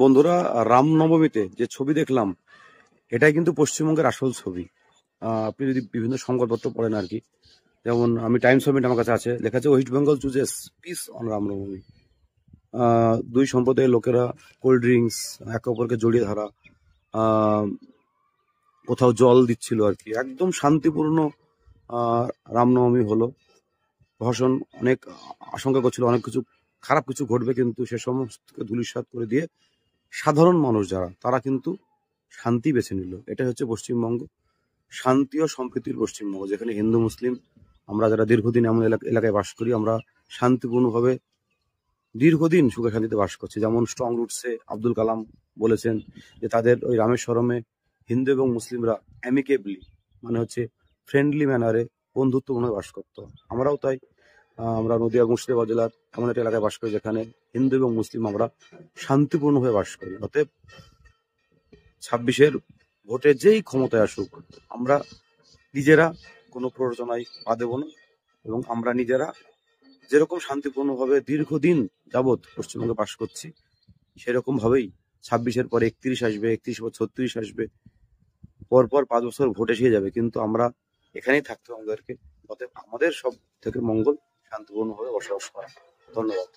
বন্ধুরা, রামনবমীতে যে ছবি দেখলাম এটাই কিন্তু পশ্চিমবঙ্গের আসল ছবি। আপনি যদি বিভিন্ন সংবাদপত্র পড়েন আর কি, যেমন আমি টাইমস অফ ইন্ডিয়া আমার কাছে আছে, লেখা আছে West Bengal chooses piece on Ramnavami. দুই সম্প্রদায়ের লোকেরা কোল্ড ড্রিঙ্কস একে অপরকে জড়িয়ে ধরা, আহ, কোথাও জল দিচ্ছিল আর কি, একদম শান্তিপূর্ণ আহ, রামনবমী হলো। প্রশাসন অনেক আশঙ্কা করছিল অনেক কিছু খারাপ কিছু ঘটবে, কিন্তু সে সমস্তকে ধূলিসাৎ করে দিয়ে সাধারণ মানুষ যারা তারা কিন্তু শান্তি বেছে নিল। এটা হচ্ছে পশ্চিমবঙ্গ, শান্তি ও সম্প্রীতির পশ্চিমবঙ্গ, যেখানে হিন্দু মুসলিম আমরা যারা দীর্ঘদিন এমন এলাকায় বাস করি, আমরা শান্তিপূর্ণভাবে দীর্ঘদিন সুখে শান্তিতে বাস করছি। যেমন স্ট্রং রুটসে আব্দুল কালাম বলেছেন যে তাদের ওই রামেশ্বরমে হিন্দু এবং মুসলিমরা অ্যামিকেবলি, মানে হচ্ছে ফ্রেন্ডলি ম্যানারে বন্ধুত্বপূর্ণভাবে বাস করতো। আমরাও তাই। আমরা নদিয়া মুর্শিদাবাদ জেলার এমন একটা এলাকায় বাস করি যেখানে হিন্দু এবং মুসলিম আমরা শান্তিপূর্ণভাবে বাস করি। অতএব 26-এর ভোটে যেই ক্ষমতায় আসুক, আমরা নিজেরা কোনো প্ররোচনায় পা দেব না, এবং আমরা নিজেরা যেরকম শান্তিপূর্ণভাবে দীর্ঘদিন যাবৎ পশ্চিমবঙ্গে বাস করছি সেরকম ভাবেই 26-এর পরে 31 আসবে, 31 পর 36 আসবে, পরপর 5 বছর ভোট এসে যাবে, কিন্তু আমরা এখানেই থাকতে হবে আমাদেরকে। অতএব আমাদের সব থেকে মঙ্গল শান্তিপূর্ণভাবে বসবাস করা। ধন্যবাদ।